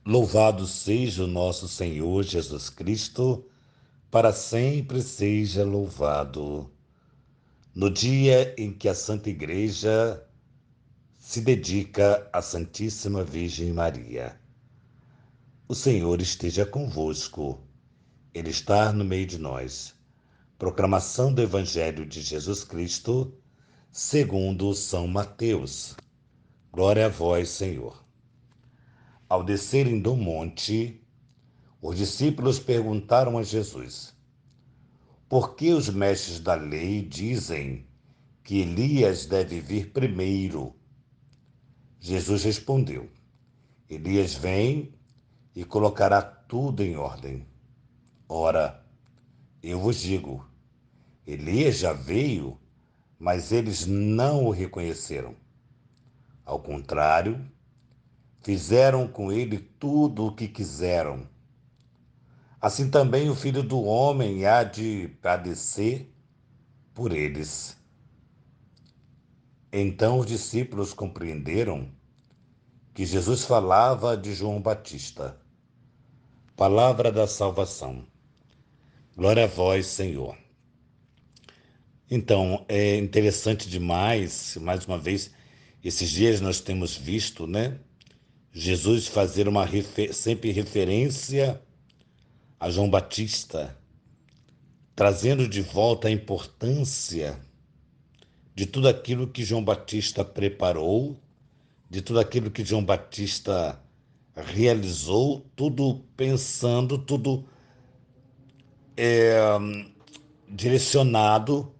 Louvado seja o nosso Senhor Jesus Cristo, para sempre seja louvado. No dia em que a Santa Igreja se dedica à Santíssima Virgem Maria, o Senhor esteja convosco, Ele está no meio de nós. Proclamação do Evangelho de Jesus Cristo, segundo São Mateus. Glória a vós, Senhor. Ao descerem do monte, os discípulos perguntaram a Jesus: por que os mestres da lei dizem que Elias deve vir primeiro? Jesus respondeu: Elias vem e colocará tudo em ordem. Ora, eu vos digo, Elias já veio, mas eles não o reconheceram. Ao contrário, fizeram com ele tudo o que quiseram. Assim também o Filho do Homem há de padecer por eles. Então os discípulos compreenderam que Jesus falava de João Batista. Palavra da salvação. Glória a vós, Senhor. Então, é interessante demais, mais uma vez, esses dias nós temos visto, né, Jesus fazer sempre referência a João Batista, trazendo de volta a importância de tudo aquilo que João Batista preparou, de tudo aquilo que João Batista realizou, tudo pensando, tudo direcionado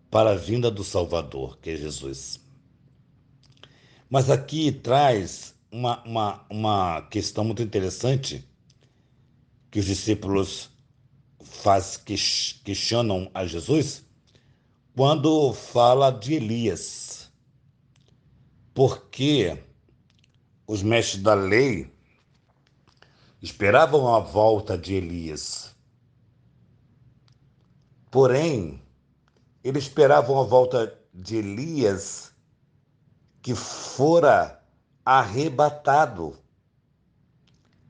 para a vinda do Salvador, que é Jesus. Mas aqui traz uma questão muito interessante que os discípulos questionam a Jesus quando fala de Elias. Porque os mestres da lei esperavam a volta de Elias. Porém, eles esperavam a volta de Elias que fora arrebatado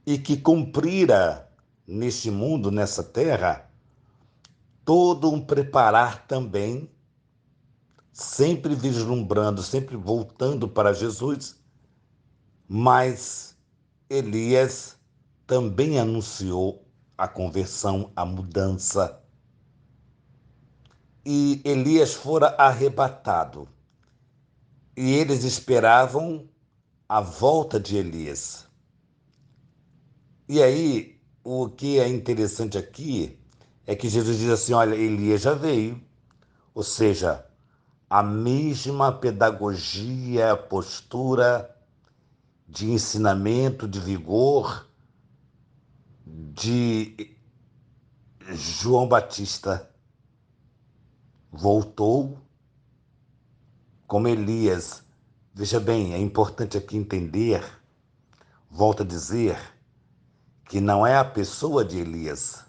e que cumprira neste mundo, nessa terra, todo um preparar também, sempre vislumbrando, sempre voltando para Jesus, mas Elias também anunciou a conversão, a mudança. E Elias fora arrebatado. E eles esperavam a volta de Elias. E aí, o que é interessante aqui é que Jesus diz assim: olha, Elias já veio. Ou seja, a mesma pedagogia, postura de ensinamento, de vigor de João Batista voltou como Elias. Veja bem, é importante aqui entender, volto a dizer, que não é a pessoa de Elias,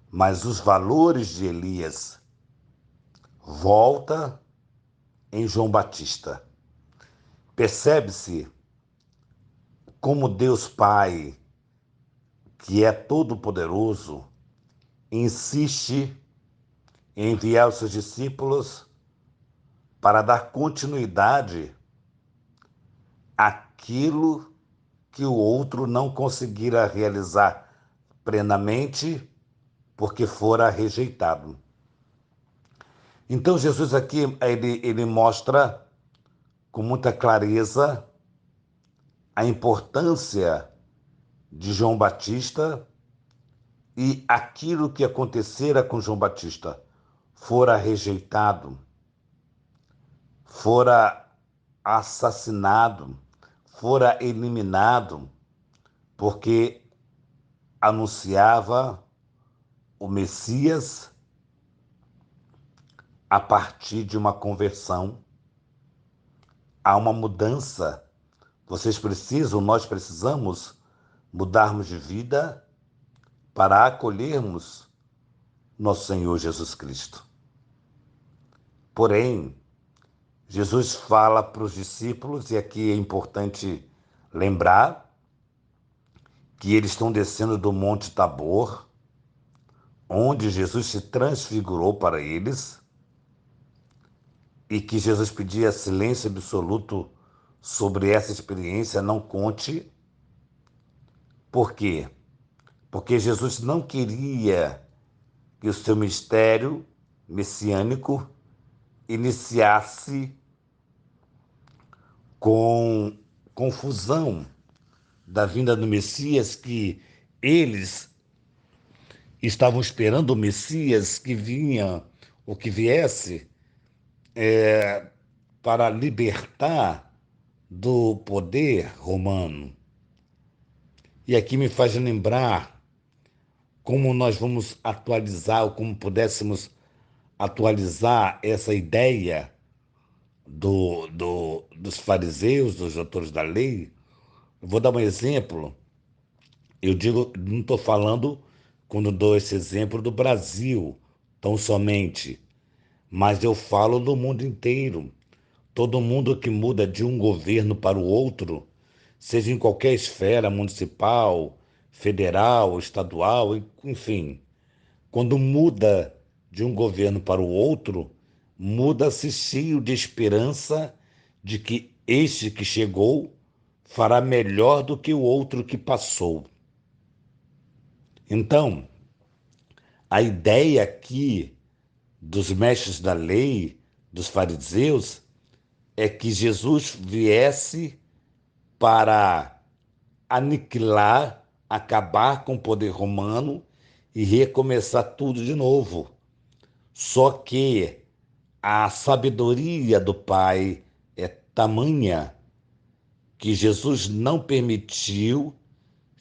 mas os valores de Elias volta em João Batista. Percebe-se como Deus Pai, que é todo-poderoso, insiste em enviar os seus discípulos para dar continuidade àquilo que o outro não conseguira realizar plenamente porque fora rejeitado. Então Jesus aqui ele mostra com muita clareza a importância de João Batista e aquilo que acontecera com João Batista fora rejeitado, fora assassinado, fora eliminado, porque anunciava o Messias a partir de uma conversão. Há uma mudança. Nós precisamos mudarmos de vida para acolhermos nosso Senhor Jesus Cristo. Porém, Jesus fala para os discípulos, e aqui é importante lembrar que eles estão descendo do Monte Tabor, onde Jesus se transfigurou para eles e que Jesus pedia silêncio absoluto sobre essa experiência, não conte. Por quê? Porque Jesus não queria que o seu mistério messiânico iniciasse com confusão da vinda do Messias, que eles estavam esperando o Messias que vinha, ou que viesse, para libertar do poder romano. E aqui me faz lembrar como nós vamos atualizar, ou como pudéssemos atualizar essa ideia dos fariseus, dos doutores da lei. Eu vou dar um exemplo. Eu digo, não estou falando, quando dou esse exemplo, do Brasil, tão somente, mas eu falo do mundo inteiro. Todo mundo que muda de um governo para o outro, seja em qualquer esfera, municipal, federal, estadual, enfim, quando muda de um governo para o outro, muda-se cheio de esperança de que este que chegou fará melhor do que o outro que passou. Então, a ideia aqui dos mestres da lei, dos fariseus, é que Jesus viesse para aniquilar, acabar com o poder romano e recomeçar tudo de novo. Só que a sabedoria do Pai é tamanha que Jesus não permitiu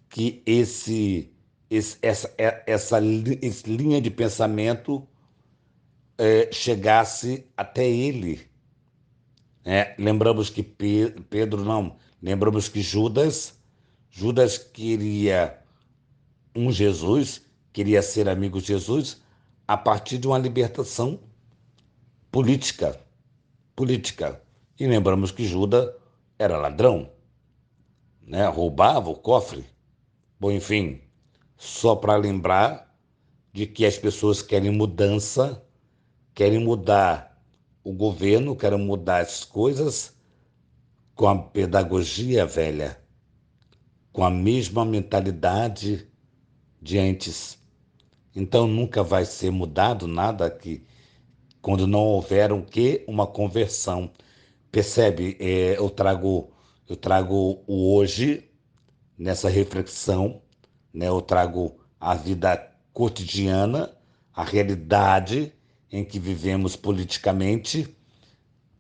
que essa linha de pensamento chegasse até ele. Lembramos que Pedro não, lembramos que Judas queria um Jesus, queria ser amigo de Jesus a partir de uma libertação política, política. E lembramos que Judas era ladrão, né? Roubava o cofre. Bom, enfim, só para lembrar de que as pessoas querem mudança, querem mudar o governo, querem mudar as coisas com a pedagogia velha, com a mesma mentalidade de antes. Então nunca vai ser mudado nada aqui quando não houver o quê? Uma conversão. Percebe? Eu trago o hoje nessa reflexão, né? Eu trago a vida cotidiana, a realidade em que vivemos politicamente,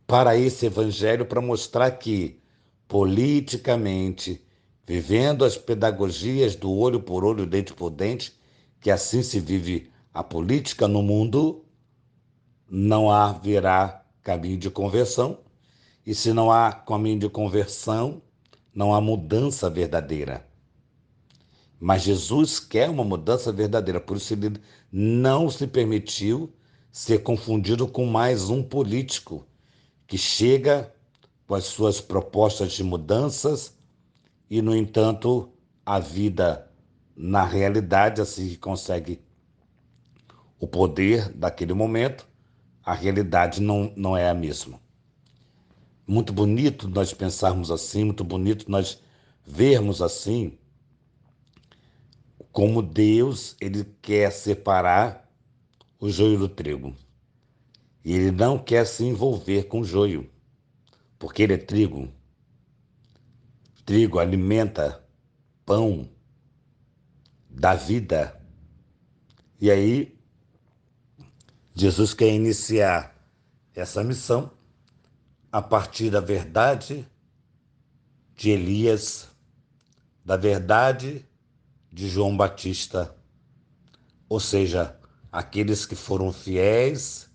para esse evangelho, para mostrar que, politicamente, vivendo as pedagogias do olho por olho, dente por dente, que assim se vive a política no mundo, não haverá caminho de conversão. E se não há caminho de conversão, não há mudança verdadeira. Mas Jesus quer uma mudança verdadeira, por isso ele não se permitiu ser confundido com mais um político que chega com as suas propostas de mudanças e, no entanto, a vida na realidade, assim que consegue o poder daquele momento, a realidade não é a mesma. Muito bonito nós pensarmos assim, muito bonito nós vermos assim, como Deus ele quer separar o joio do trigo. E ele não quer se envolver com o joio, porque ele é trigo. Trigo alimenta, pão, dá vida. E aí, Jesus quer iniciar essa missão a partir da verdade de Elias, da verdade de João Batista, ou seja, aqueles que foram fiéis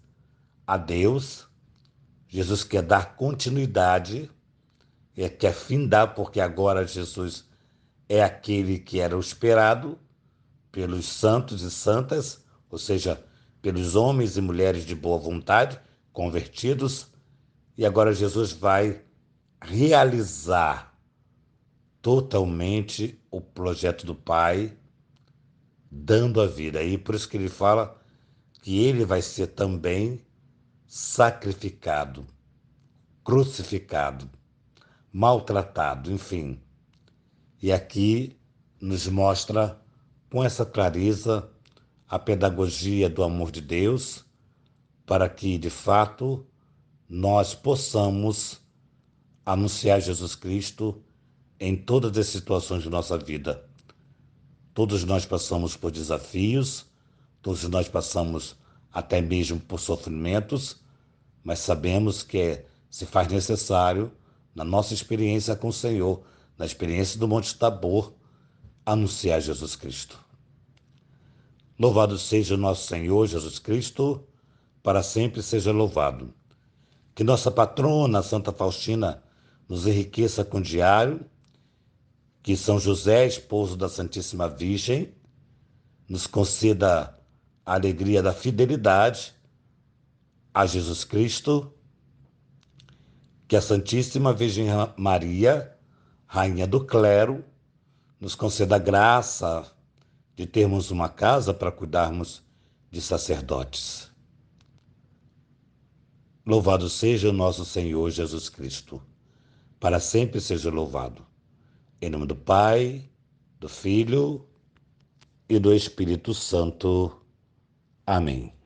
a Deus. Jesus quer dar continuidade, quer findar, porque agora Jesus é aquele que era o esperado pelos santos e santas, ou seja, pelos homens e mulheres de boa vontade, convertidos, e agora Jesus vai realizar totalmente o projeto do Pai, dando a vida. E por isso que ele fala que ele vai ser também sacrificado, crucificado, maltratado, enfim. E aqui nos mostra com essa clareza a pedagogia do amor de Deus, para que, de fato, nós possamos anunciar Jesus Cristo em todas as situações de nossa vida. Todos nós passamos por desafios, todos nós passamos até mesmo por sofrimentos, mas sabemos que se faz necessário, na nossa experiência com o Senhor, na experiência do Monte Tabor, anunciar Jesus Cristo. Louvado seja o nosso Senhor Jesus Cristo, para sempre seja louvado. Que nossa patrona, Santa Faustina, nos enriqueça com o diário, que São José, esposo da Santíssima Virgem, nos conceda a alegria da fidelidade a Jesus Cristo, que a Santíssima Virgem Maria, Rainha do Clero, nos conceda a graça de termos uma casa para cuidarmos de sacerdotes. Louvado seja o nosso Senhor Jesus Cristo, para sempre seja louvado. Em nome do Pai, do Filho e do Espírito Santo. Amém.